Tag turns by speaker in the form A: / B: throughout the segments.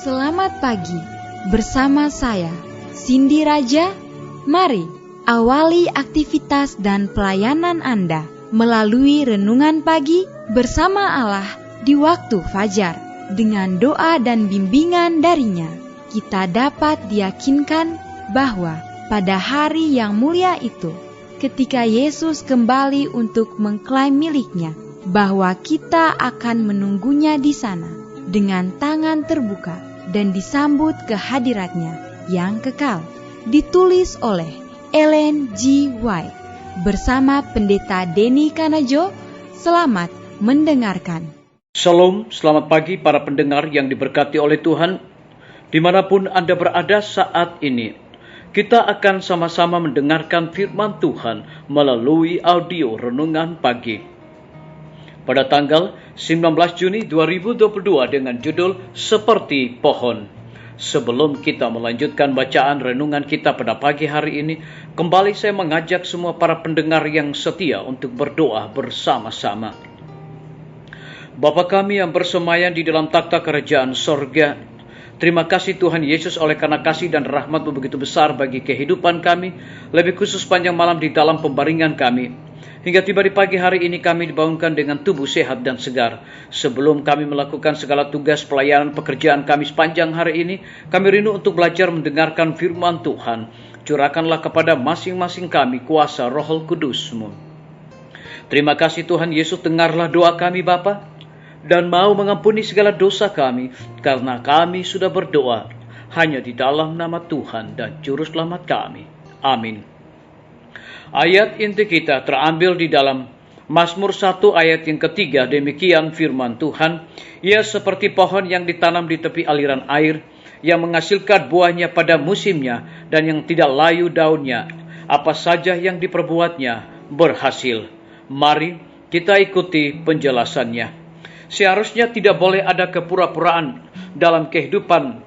A: Selamat pagi, bersama saya, Cindy Raja. Mari awali aktivitas dan pelayanan Anda melalui renungan pagi bersama Allah di waktu fajar. Dengan doa dan bimbingan darinya, kita dapat diyakinkan bahwa pada hari yang mulia itu, ketika Yesus kembali untuk mengklaim miliknya, bahwa kita akan menunggunya di sana dengan tangan terbuka dan disambut ke hadiratnya yang kekal. Ditulis oleh Ellen G. White bersama Pendeta Denny Kanajo. Selamat mendengarkan.
B: Shalom, selamat pagi para pendengar yang diberkati oleh Tuhan. Dimanapun Anda berada saat ini, kita akan sama-sama mendengarkan firman Tuhan melalui audio renungan pagi. Pada tanggal 19 Juni 2022 dengan judul Seperti Pohon. Sebelum kita melanjutkan bacaan renungan kita pada pagi hari ini, kembali saya mengajak semua para pendengar yang setia untuk berdoa bersama-sama. Bapa kami yang bersemayam di dalam takhta kerajaan sorga, terima kasih Tuhan Yesus oleh karena kasih dan rahmat-Mu begitu besar bagi kehidupan kami, lebih khusus panjang malam di dalam pembaringan kami. Hingga tiba di pagi hari ini kami dibangunkan dengan tubuh sehat dan segar. Sebelum kami melakukan segala tugas pelayanan pekerjaan kami sepanjang hari ini, kami rindu untuk belajar mendengarkan firman Tuhan. Curahkanlah kepada masing-masing kami kuasa Roh Kudus-Mu. Terima kasih Tuhan Yesus, dengarlah doa kami Bapa, dan mau mengampuni segala dosa kami, karena kami sudah berdoa hanya di dalam nama Tuhan dan Juru Selamat kami. Amin. Ayat inti kita terambil di dalam Mazmur 1 ayat yang ketiga. Demikian firman Tuhan, ia seperti pohon yang ditanam di tepi aliran air, yang menghasilkan buahnya pada musimnya, dan yang tidak layu daunnya. Apa saja yang diperbuatnya berhasil. Mari kita ikuti penjelasannya. Seharusnya tidak boleh ada kepura-puraan dalam kehidupan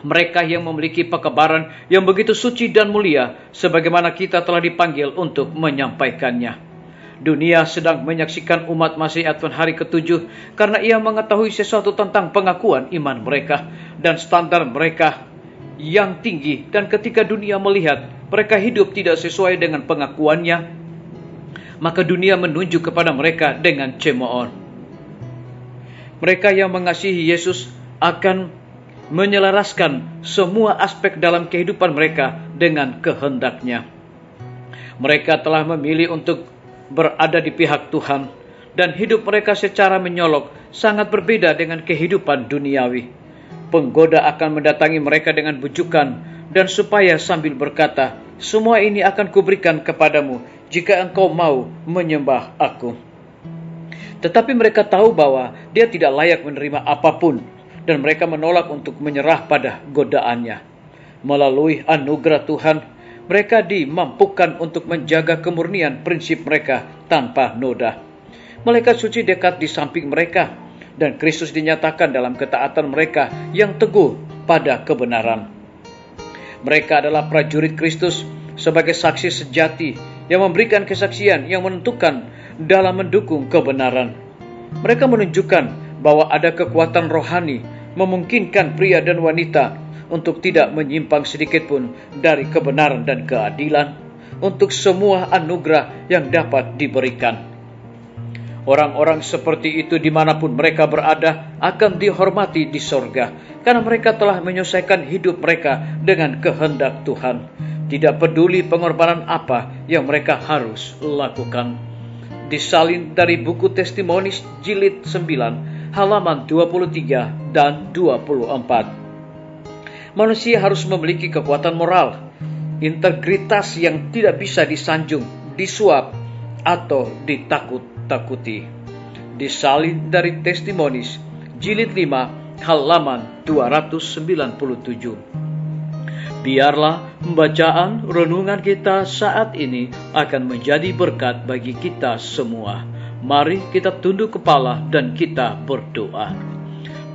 B: mereka yang memiliki kekebaran yang begitu suci dan mulia, sebagaimana kita telah dipanggil untuk menyampaikannya. Dunia sedang menyaksikan umat masih Advent hari ke-7 karena ia mengetahui sesuatu tentang pengakuan iman mereka dan standar mereka yang tinggi, dan ketika dunia melihat mereka hidup tidak sesuai dengan pengakuannya, maka dunia menunjuk kepada mereka dengan cemooh. Mereka yang mengasihi Yesus akan menyelaraskan semua aspek dalam kehidupan mereka dengan kehendaknya. Mereka telah memilih untuk berada di pihak Tuhan, dan hidup mereka secara menyolok sangat berbeda dengan kehidupan duniawi. Penggoda akan mendatangi mereka dengan bujukan, dan supaya sambil berkata, semua ini akan kuberikan kepadamu jika engkau mau menyembah aku. Tetapi mereka tahu bahwa dia tidak layak menerima apapun, dan mereka menolak untuk menyerah pada godaannya. Melalui anugerah Tuhan, mereka dimampukan untuk menjaga kemurnian prinsip mereka tanpa noda. Malaikat suci dekat di samping mereka, dan Kristus dinyatakan dalam ketaatan mereka yang teguh pada kebenaran. Mereka adalah prajurit Kristus sebagai saksi sejati yang memberikan kesaksian yang menentukan dalam mendukung kebenaran. Mereka menunjukkan bahwa ada kekuatan rohani memungkinkan pria dan wanita untuk tidak menyimpang sedikit pun dari kebenaran dan keadilan, untuk semua anugerah yang dapat diberikan. Orang-orang seperti itu dimanapun mereka berada akan dihormati di sorga, karena mereka telah menyelesaikan hidup mereka dengan kehendak Tuhan. Tidak peduli pengorbanan apa yang mereka harus lakukan. Disalin dari buku Testimoni jilid 9 halaman 23 dan 24. Manusia harus memiliki kekuatan moral, integritas yang tidak bisa disanjung, disuap, atau ditakut-takuti. Disalin dari Testimoni jilid 5 halaman 297. Biarlah pembacaan renungan kita saat ini akan menjadi berkat bagi kita semua. Mari kita tunduk kepala dan kita berdoa.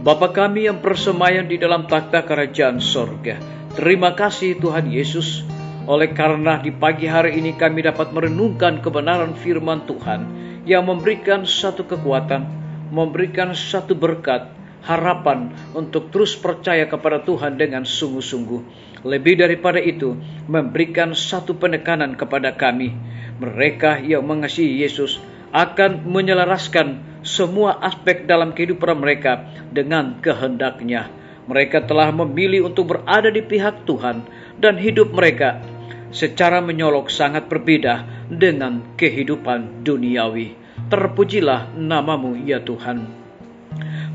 B: Bapa kami yang bersemayam di dalam takhta kerajaan sorga, terima kasih Tuhan Yesus, oleh karena di pagi hari ini kami dapat merenungkan kebenaran firman Tuhan yang memberikan satu kekuatan, memberikan satu berkat, harapan untuk terus percaya kepada Tuhan dengan sungguh-sungguh. Lebih daripada itu, memberikan satu penekanan kepada kami. Mereka yang mengasihi Yesus akan menyelaraskan semua aspek dalam kehidupan mereka dengan kehendaknya. Mereka telah memilih untuk berada di pihak Tuhan, dan hidup mereka secara menyolok sangat berbeda dengan kehidupan duniawi. Terpujilah namamu ya Tuhan.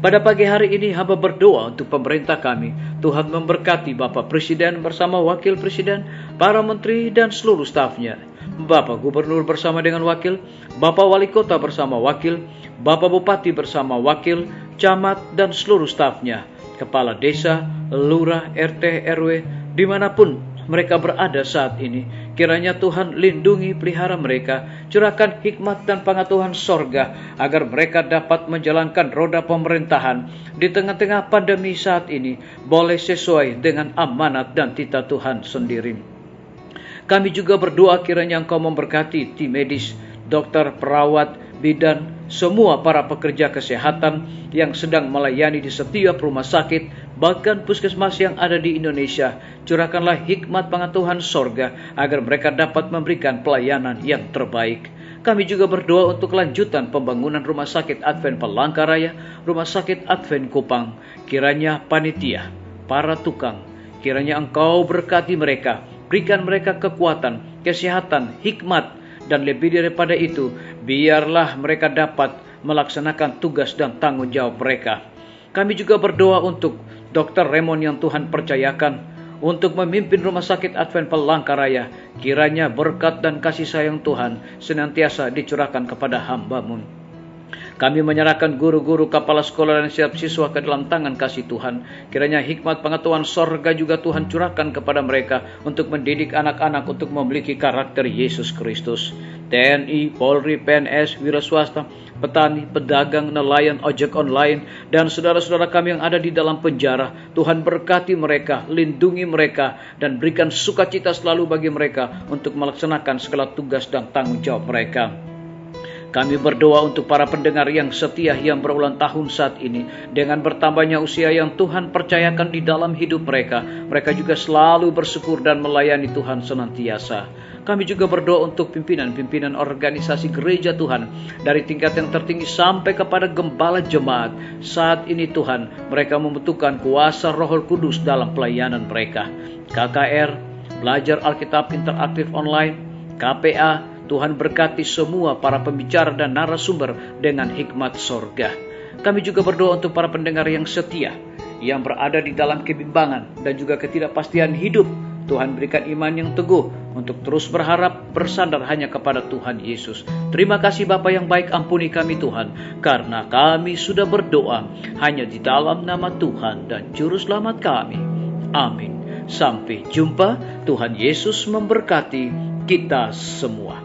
B: Pada pagi hari ini hamba berdoa untuk pemerintah kami. Tuhan memberkati Bapak Presiden bersama Wakil Presiden, para menteri dan seluruh stafnya. Bapak Gubernur bersama dengan wakil, Bapak Wali Kota bersama wakil, Bapak Bupati bersama wakil, camat dan seluruh stafnya, kepala desa, lurah, RT, RW, dimanapun mereka berada saat ini. Kiranya Tuhan lindungi pelihara mereka, curahkan hikmat dan pengetahuan sorga, agar mereka dapat menjalankan roda pemerintahan di tengah-tengah pandemi saat ini, boleh sesuai dengan amanat dan titah Tuhan sendiri. Kami juga berdoa kiranya Engkau memberkati tim medis, dokter, perawat, bidan, semua para pekerja kesehatan yang sedang melayani di setiap rumah sakit, bahkan puskesmas yang ada di Indonesia. Curahkanlah hikmat pengetahuan sorga agar mereka dapat memberikan pelayanan yang terbaik. Kami juga berdoa untuk kelanjutan pembangunan Rumah Sakit Advent Palangkaraya, Rumah Sakit Advent Kupang. Kiranya panitia, para tukang, kiranya Engkau berkati mereka, berikan mereka kekuatan, kesehatan, hikmat, dan lebih daripada itu, biarlah mereka dapat melaksanakan tugas dan tanggung jawab mereka. Kami juga berdoa untuk Dr. Raymond yang Tuhan percayakan untuk memimpin Rumah Sakit Advent Palangkaraya. Kiranya berkat dan kasih sayang Tuhan senantiasa dicurahkan kepada hamba-Mu. Kami menyerahkan guru-guru, kepala sekolah dan setiap siswa ke dalam tangan kasih Tuhan. Kiranya hikmat pengetahuan sorga juga Tuhan curahkan kepada mereka untuk mendidik anak-anak untuk memiliki karakter Yesus Kristus. TNI, Polri, PNS, wira swasta, petani, pedagang, nelayan, ojek online, dan saudara-saudara kami yang ada di dalam penjara. Tuhan berkati mereka, lindungi mereka, dan berikan sukacita selalu bagi mereka untuk melaksanakan segala tugas dan tanggung jawab mereka. Kami berdoa untuk para pendengar yang setia yang berulang tahun saat ini. Dengan bertambahnya usia yang Tuhan percayakan di dalam hidup mereka, mereka juga selalu bersyukur dan melayani Tuhan senantiasa. Kami juga berdoa untuk pimpinan-pimpinan organisasi gereja Tuhan, dari tingkat yang tertinggi sampai kepada gembala jemaat. Saat ini Tuhan, mereka membutuhkan kuasa Roh Kudus dalam pelayanan mereka. KKR, Belajar Alkitab Interaktif Online, KPA, Tuhan berkati semua para pembicara dan narasumber dengan hikmat sorga. Kami juga berdoa untuk para pendengar yang setia, yang berada di dalam kebimbangan dan juga ketidakpastian hidup. Tuhan berikan iman yang teguh untuk terus berharap bersandar hanya kepada Tuhan Yesus. Terima kasih Bapa yang baik, ampuni kami Tuhan, karena kami sudah berdoa hanya di dalam nama Tuhan dan Juru Selamat kami. Amin. Sampai jumpa. Tuhan Yesus memberkati kita semua.